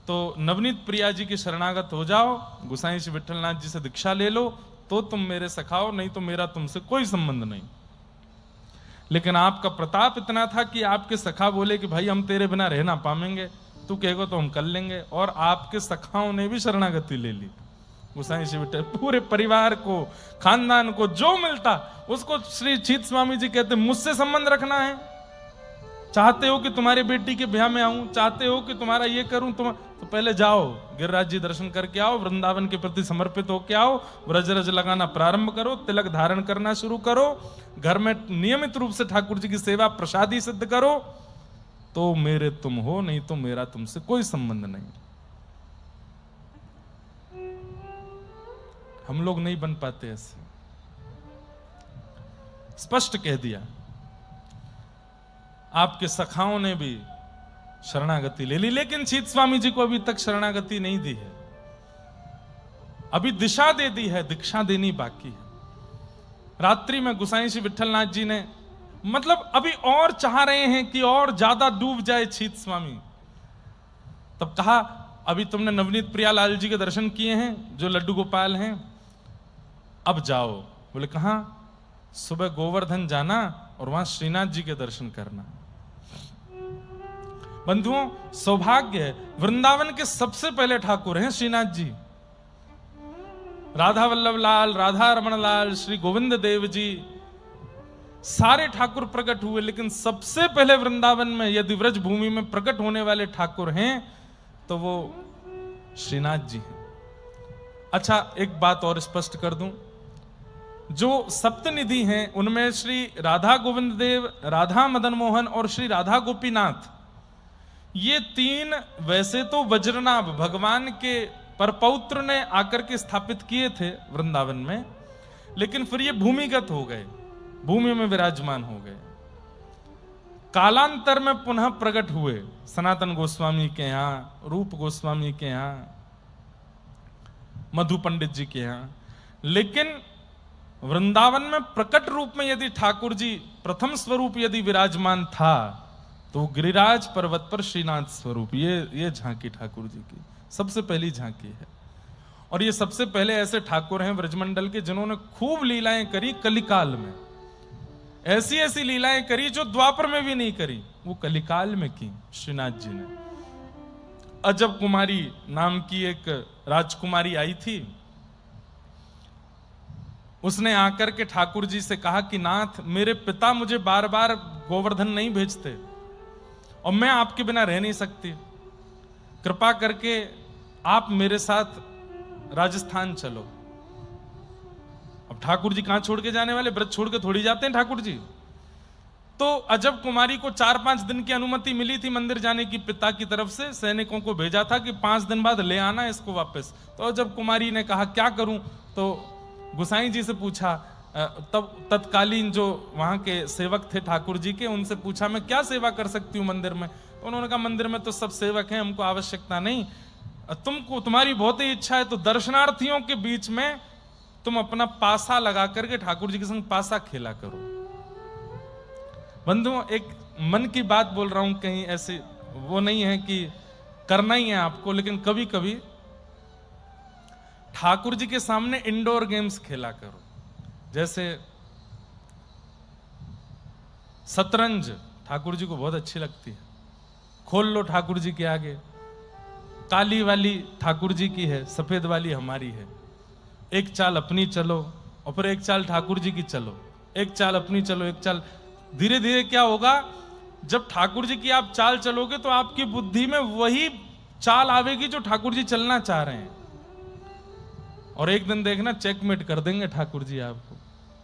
तो नवनीत प्रिया जी के शरणागत हो जाओ, गोसाई श्री विठलनाथ जी से दीक्षा ले लो, तो तुम मेरे सखाओ, नहीं तो मेरा तुमसे कोई संबंध नहीं। लेकिन आपका प्रताप इतना था कि आपके सखा बोले कि भाई हम तेरे बिना रह ना पाएंगे, तू कहेगा तो हम कर लेंगे। और आपके सखाओं ने भी शरणागति ले ली। गोसाई श्री विठल पूरे परिवार को, खानदान को जो मिलता उसको श्री छीत स्वामी जी कहते, मुझसे संबंध रखना है, चाहते हो कि तुम्हारी बेटी के ब्याह में आऊं, चाहते हो कि तुम्हारा ये करूं, तुम तो पहले जाओ गिरिराज जी दर्शन करके आओ, वृंदावन के प्रति समर्पित होके आओ, व्रज रज लगाना प्रारंभ करो, तिलक धारण करना शुरू करो, घर में नियमित रूप से ठाकुर जी की सेवा प्रसादी सिद्ध करो, तो मेरे तुम हो, नहीं तो मेरा तुमसे कोई संबंध नहीं। हम लोग नहीं बन पाते ऐसे, स्पष्ट कह दिया। आपके सखाओं ने भी शरणागति ले ली, लेकिन छीत स्वामी जी को अभी तक शरणागति नहीं दी है। अभी दिशा दे दी है, दीक्षा देनी बाकी है। रात्रि में गोसाई श्री विठलनाथ जी ने, मतलब अभी और चाह रहे हैं कि और ज्यादा डूब जाए छीत स्वामी। तब कहा, अभी तुमने नवनीत प्रियालाल जी के दर्शन किए हैं जो लड्डू गोपाल हैं, अब जाओ। बोले कहां? सुबह गोवर्धन जाना और वहां श्रीनाथ जी के दर्शन करना। बंधुओं, सौभाग्य है, वृंदावन के सबसे पहले ठाकुर हैं श्रीनाथ जी। राधा वल्लभ लाल, राधा रमण लाल, श्री गोविंद देव जी, सारे ठाकुर प्रकट हुए, लेकिन सबसे पहले वृंदावन में यदि व्रज भूमि में प्रकट होने वाले ठाकुर हैं तो वो श्रीनाथ जी हैं। अच्छा, एक बात और स्पष्ट कर दूं, जो सप्तनिधि हैं उनमें श्री राधा गोविंद देव, राधा मदन मोहन और श्री राधा गोपीनाथ, ये तीन वैसे तो वज्रनाभ भगवान के परपौत्र ने आकर के स्थापित किए थे वृंदावन में, लेकिन फिर ये भूमिगत हो गए, भूमि में विराजमान हो गए। कालांतर में पुनः प्रकट हुए सनातन गोस्वामी के यहां, रूप गोस्वामी के यहां, मधु पंडित जी के यहां, लेकिन वृंदावन में प्रकट रूप में यदि ठाकुर जी प्रथम स्वरूप यदि विराजमान था तो गिरिराज पर्वत पर श्रीनाथ स्वरूप, ये झांकी ठाकुर जी की सबसे पहली झांकी है। और ये सबसे पहले ऐसे ठाकुर हैं ब्रजमंडल के जिन्होंने खूब लीलाएं करी कलिकाल में, ऐसी ऐसी लीलाएं करी जो द्वापर में भी नहीं करी, वो कलिकाल में की श्रीनाथ जी ने। अजब कुमारी नाम की एक राजकुमारी आई थी, उसने आकर के ठाकुर जी से कहा कि नाथ, मेरे पिता मुझे बार बार गोवर्धन नहीं भेजते और मैं आपके बिना रह नहीं सकती, कृपा करके आप मेरे साथ राजस्थान चलो। अब ठाकुर जी कहां छोड़ के जाने वाले, ब्रज छोड़ के थोड़ी जाते हैं ठाकुर जी। तो अजब कुमारी को 4-5 दिन की अनुमति मिली थी मंदिर जाने की, पिता की तरफ से सैनिकों को भेजा था कि 5 दिन बाद ले आना इसको वापस। तो अजब कुमारी ने कहा क्या करूं, तो गुसाई जी से पूछा, तब तत्कालीन जो वहां के सेवक थे ठाकुर जी के, उनसे पूछा मैं क्या सेवा कर सकती हूँ मंदिर में। तो उन्होंने कहा मंदिर में तो सब सेवक हैं, हमको आवश्यकता नहीं, तुमको तुम्हारी बहुत ही इच्छा है तो दर्शनार्थियों के बीच में तुम अपना पासा लगा करके ठाकुर जी के संग पासा खेला करो। बंधुओं, एक मन की बात बोल रहा हूं, कहीं ऐसे वो नहीं है कि करना ही है आपको, लेकिन कभी कभी ठाकुर जी के सामने इंडोर गेम्स खेला करो। जैसे शतरंज ठाकुर जी को बहुत अच्छी लगती है, खोल लो ठाकुर जी के आगे। काली वाली ठाकुर जी की है, सफेद वाली हमारी है। एक चाल अपनी चलो और फिर एक चाल ठाकुर जी की चलो, एक चाल अपनी चलो, एक चाल। धीरे धीरे क्या होगा, जब ठाकुर जी की आप चाल चलोगे तो आपकी बुद्धि में वही चाल आवेगी जो ठाकुर जी चलना चाह रहे हैं, और एक दिन देखना चेकमेट कर देंगे ठाकुर जी, आपको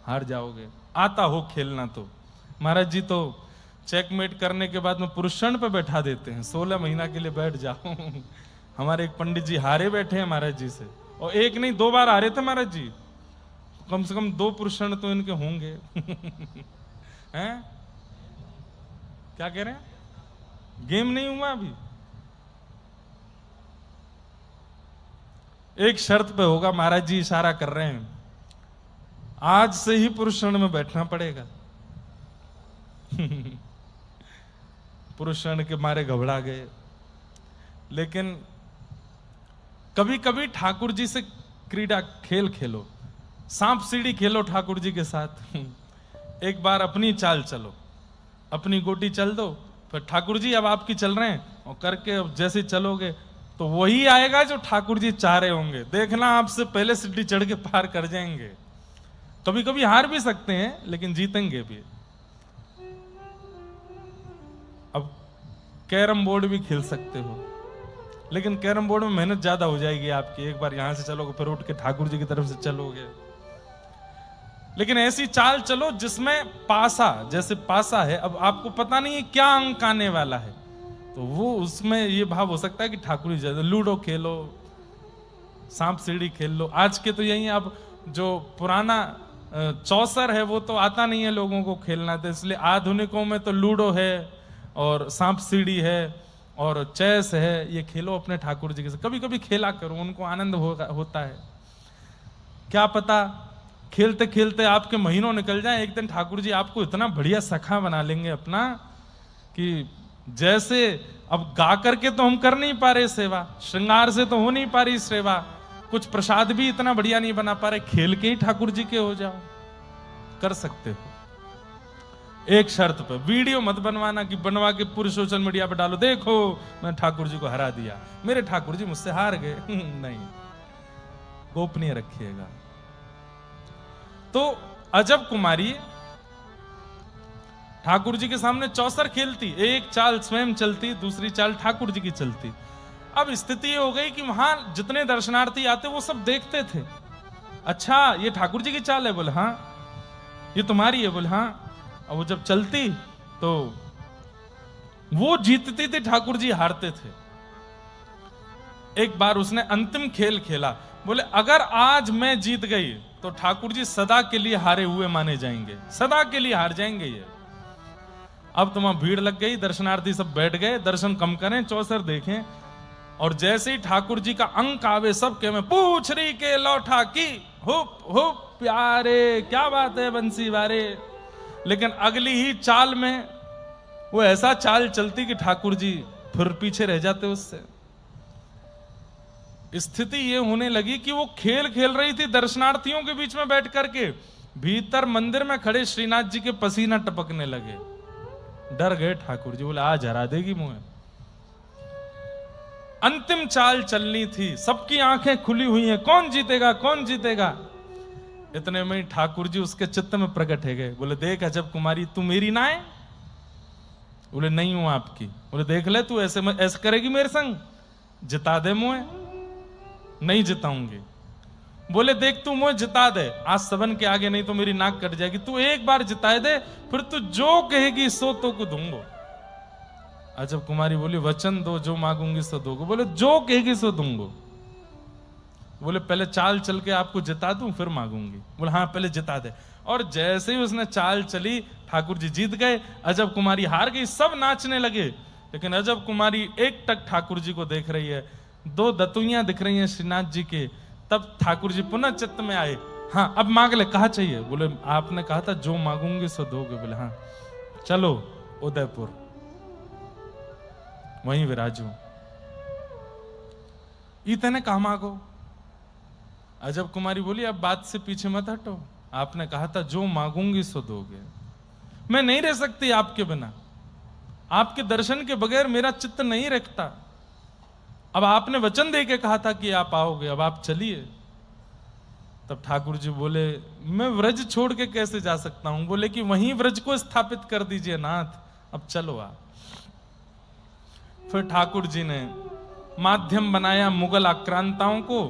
हार जाओगे। आता हो खेलना तो महाराज जी तो चेकमेट करने के बाद में पुरुषण पे बैठा देते हैं, 16 महीना के लिए बैठ जाओ। हमारे एक पंडित जी हारे बैठे हैं महाराज जी से, और एक नहीं 2 बार हारे थे महाराज जी, कम से कम 2 पुरुषण तो इनके होंगे। हैं क्या कह रहे हैं, गेम नहीं हुआ अभी, एक शर्त पे होगा, महाराज जी इशारा कर रहे हैं, आज से ही पुरुषण में बैठना पड़ेगा। पुरुषण के मारे घबरा गए। लेकिन कभी कभी ठाकुर जी से क्रीड़ा खेल खेलो, सांप सीढ़ी खेलो ठाकुर जी के साथ। एक बार अपनी चाल चलो, अपनी गोटी चल दो, फिर ठाकुर जी अब आपकी चल रहे हैं, और करके अब जैसे चलोगे तो वही आएगा जो ठाकुर जी चाह रहे होंगे। देखना आपसे पहले सीढ़ी चढ़ के पार कर जाएंगे। कभी कभी हार भी सकते हैं लेकिन जीतेंगे भी। अब कैरम बोर्ड भी खेल सकते हो, लेकिन कैरम बोर्ड में मेहनत ज्यादा हो जाएगी आपकी। एक बार यहां से चलोगे फिर उठ के ठाकुर जी की तरफ से चलोगे। लेकिन ऐसी चाल चलो जिसमें पासा, जैसे पासा है, अब आपको पता नहीं है क्या अंक आने वाला है, तो वो उसमें ये भाव हो सकता है कि ठाकुर जी ज्यादा। लूडो खेलो, सांप सीढ़ी खेल लो। आज के तो यही, अब जो पुराना चौसर है वो तो आता नहीं है लोगों को खेलना, तो इसलिए आधुनिकों में तो लूडो है और सांप सीढ़ी है और चेस है। ये खेलो अपने ठाकुर जी के साथ, कभी कभी खेला करो, उनको आनंद होता है। क्या पता खेलते खेलते आपके महीनों निकल जाए, एक दिन ठाकुर जी आपको इतना बढ़िया सखा बना लेंगे अपना कि जैसे अब गा करके तो हम कर नहीं पा रहे सेवा, श्रृंगार से तो हो नहीं पा रही सेवा, कुछ प्रसाद भी इतना बढ़िया नहीं बना पा रहे, खेल के ही ठाकुर जी के हो जाओ, कर सकते हो। एक शर्त पे, वीडियो मत बनवाना कि बनवा के पूरे सोशल मीडिया पे डालो, देखो मैं ठाकुर जी को हरा दिया, मेरे ठाकुर जी मुझसे हार गए। नहीं, गोपनीय रखिएगा। तो अजब कुमारी ठाकुर जी के सामने चौसर खेलती, एक चाल स्वयं चलती, दूसरी चाल ठाकुर जी की चलती। अब स्थिति ये हो गई कि वहां जितने दर्शनार्थी आते वो सब देखते थे। अच्छा ये ठाकुर जी की चाल है? बोले हाँ। ये तुम्हारी है? बोले हाँ। अब वो जब चलती तो वो जीतती थी, ठाकुर जी हारते थे। एक बार उसने अंतिम खेल खेला, बोले अगर आज मैं जीत गई तो ठाकुर जी सदा के लिए हारे हुए माने जाएंगे, सदा के लिए हार जाएंगे ये। अब तो वहां भीड़ लग गई, दर्शनार्थी सब बैठ गए, दर्शन कम करें, चौसर देखें। और जैसे ही ठाकुर जी का अंक आवे सबके में पूछरी के लौठा की हुप हुप प्यारे, क्या बात है बंसी वारे। लेकिन अगली ही चाल में वो ऐसा चाल चलती कि ठाकुर जी फिर पीछे रह जाते उससे। स्थिति ये होने लगी कि वो खेल खेल रही थी दर्शनार्थियों के बीच में बैठ करके, भीतर मंदिर में खड़े श्रीनाथ जी के पसीना टपकने लगे। डर गए ठाकुर जी, बोले आज हरा देगी मुझे। अंतिम चाल चलनी थी, सबकी आंखें खुली हुई हैं, कौन जीतेगा कौन जीतेगा। इतने में ही ठाकुर जी उसके चित्त में प्रकट है गए। बोले देख अजब कुमारी, तू मेरी ना है? बोले नहीं हूं आपकी। बोले देख ले तू ऐसे करेगी मेरे संग, जिता दे मुझे। नहीं जिताऊंगी। बोले देख तू मुझे जिता दे आज सबन के आगे, नहीं तो मेरी नाक कट जाएगी। तू एक बार जिताए दे, फिर तू जो कहेगी सो तो को दूंगो। अजब कुमारी बोली वचन दो, जो मांगूंगी सो दोगे। बोले जो कहेगी सो दूंगो। बोले पहले चाल चल के आपको जिता दूं फिर मांगूंगी। बोले हाँ पहले जिता दे। और जैसे ही उसने चाल चली, ठाकुर जी जीत गए, अजब कुमारी हार गई। सब नाचने लगे, लेकिन अजब कुमारी एक टक ठाकुर जी को देख रही है। दो दतुइयां दिख रही हैं श्रीनाथ जी के। तब ठाकुर जी पुनः चित्त में आए, हाँ अब मांग ले, कहा चाहिए? बोले आपने कहा था जो मांगूंगी सो दोगे। बोले हाँ चलो उदयपुर, वहीं विराजो। इतने कहा मांगो। अजब कुमारी बोली अब बात से पीछे मत हटो, आपने कहा था जो मांगूंगी सो दोगे। मैं नहीं रह सकती आपके बिना, आपके दर्शन के बगैर मेरा चित्त नहीं रखता। अब आपने वचन दे के कहा था कि आप आओगे, अब आप चलिए। तब ठाकुर जी बोले मैं व्रज छोड़ के कैसे जा सकता हूं? बोले कि वहीं व्रज को स्थापित कर दीजिए नाथ, अब चलो आप। फिर ठाकुर जी ने माध्यम बनाया मुगल आक्रांताओं को,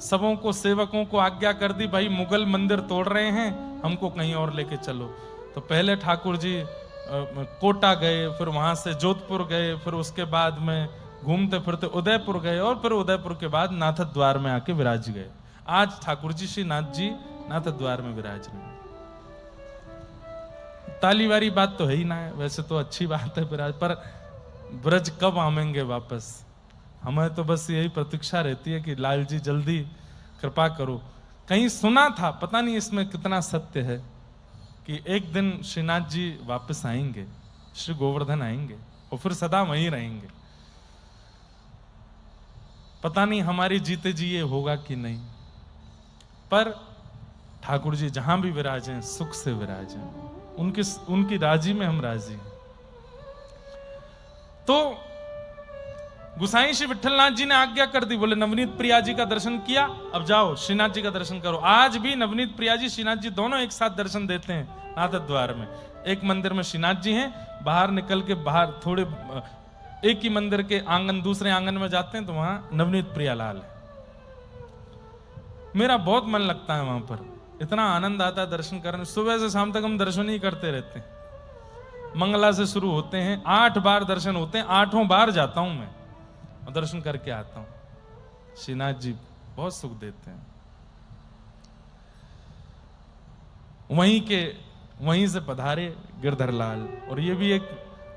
सबों को सेवकों को आज्ञा कर दी भाई मुगल मंदिर तोड़ रहे हैं, हमको कहीं और लेके चलो। तो पहले ठाकुर जी कोटा गए, फिर वहां से जोधपुर गए, फिर उसके बाद में घूमते फिरते उदयपुर गए, और फिर उदयपुर के बाद नाथ द्वार में आके विराज गए। आज ठाकुर जी श्री नाथ जी नाथ द्वार में विराज रहे। ताली वाली बात तो है ही ना है, वैसे तो अच्छी बात है विराज, पर ब्रज कब आवेंगे वापस? हमें तो बस यही प्रतीक्षा रहती है कि लाल जी जल्दी कृपा करो। कहीं सुना था, पता नहीं इसमें कितना सत्य है, कि एक दिन श्रीनाथ जी वापस आएंगे, श्री गोवर्धन आएंगे और फिर सदा वहीं रहेंगे। पता नहीं हमारी जीते जी ये होगा कि नहीं, पर ठाकुर जी जहां भी विराजे सुख से विराजे, उनकी राजी में हम राजी हैं। तो गुसाई श्री विठलनाथ जी ने आज्ञा कर दी, बोले नवनीत प्रिया जी का दर्शन किया, अब जाओ श्रीनाथ जी का दर्शन करो। आज भी नवनीत प्रिया जी श्रीनाथ जी दोनों एक साथ दर्शन देते हैं नाथ द्वार में। एक मंदिर में श्रीनाथ जी हैं, बाहर निकल के बाहर थोड़े एक ही मंदिर के आंगन दूसरे आंगन में जाते हैं तो वहां नवनीत प्रियालाल है। मेरा बहुत मन लगता है वहां पर, इतना आनंद आता है दर्शन करने। सुबह से शाम तक हम दर्शन ही करते रहते हैं। मंगला से शुरू होते हैं, 8 बार दर्शन होते हैं, 8 बार जाता हूं मैं और दर्शन करके आता हूं। श्रीनाथ जी बहुत सुख देते हैं। वहीं से पधारे गिरधर लाल। और ये भी एक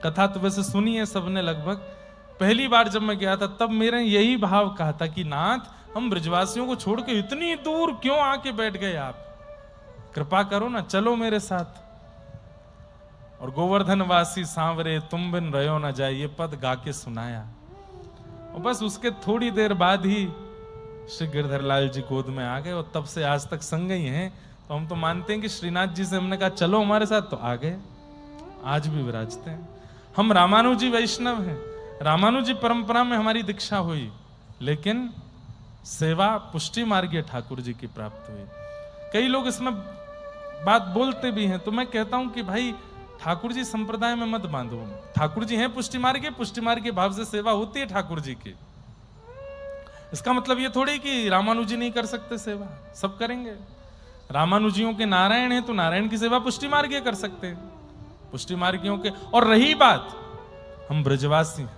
कथा तो वैसे सुनी है सबने लगभग। पहली बार जब मैं गया था तब मेरे यही भाव कहा था कि नाथ हम ब्रजवासियों को छोड़ के इतनी दूर क्यों आके बैठ गए, आप कृपा करो ना, चलो मेरे साथ। और गोवर्धन वासी सांवरे तुम बिन रहो ना जाए, ये पद गा के सुनाया। और बस उसके थोड़ी देर बाद ही श्री गिरधर लाल जी गोद में आ गए, और तब से आज तक संग ही हैं। तो हम तो मानते हैं कि श्रीनाथ जी से हमने कहा चलो हमारे साथ, तो आ गए, आज भी विराजते हैं। हम रामानुजी वैष्णव हैं, रामानुजी परंपरा में हमारी दीक्षा हुई, लेकिन सेवा पुष्टि मार्गीय ठाकुर जी की प्राप्त हुई। कई लोग इसमें बात बोलते भी हैं, तो मैं कहता हूं कि भाई ठाकुर जी संप्रदाय में मत बांधो। ठाकुर जी हैं पुष्टि मार्गीय भाव से सेवा होती है ठाकुर जी की, इसका मतलब ये थोड़ी कि रामानुजी नहीं कर सकते सेवा, सब करेंगे। रामानुजियों के नारायण है तो नारायण की सेवा पुष्टि मार्गीय कर सकते हैं, पुष्टि मार्गियों के। और रही बात, हम ब्रजवासी हैं,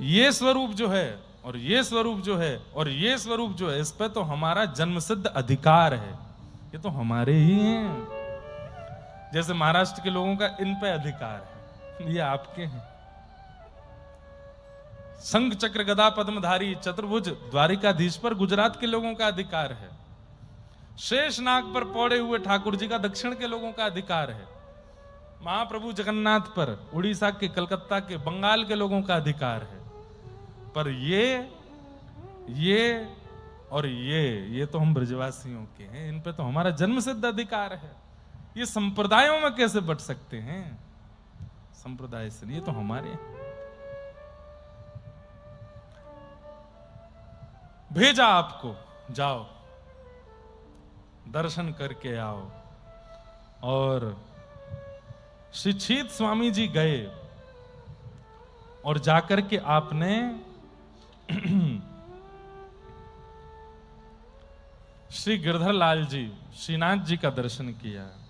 ये स्वरूप जो है और ये स्वरूप जो है और ये स्वरूप जो है, इस पे तो हमारा जन्मसिद्ध अधिकार है, ये तो हमारे ही हैं। जैसे महाराष्ट्र के लोगों का इन पे अधिकार है, ये आपके हैं। शंख चक्र गदा पद्मधारी चतुर्भुज द्वारिकाधीश पर गुजरात के लोगों का अधिकार है। शेष नाग पर पौड़े हुए ठाकुर जी का दक्षिण के लोगों का अधिकार है। महाप्रभु जगन्नाथ पर उड़ीसा के, कलकत्ता के, बंगाल के लोगों का अधिकार है। पर ये और ये तो हम ब्रजवासियों के हैं, इन पे तो हमारा जन्मसिद्ध अधिकार है। ये संप्रदायों में कैसे बट सकते हैं? संप्रदाय से ये तो हमारे हैं। भेजा आपको, जाओ दर्शन करके आओ। और श्री छीत स्वामी जी गए और जाकर के आपने श्री गिरधर लाल जी, श्रीनाथ जी का दर्शन किया।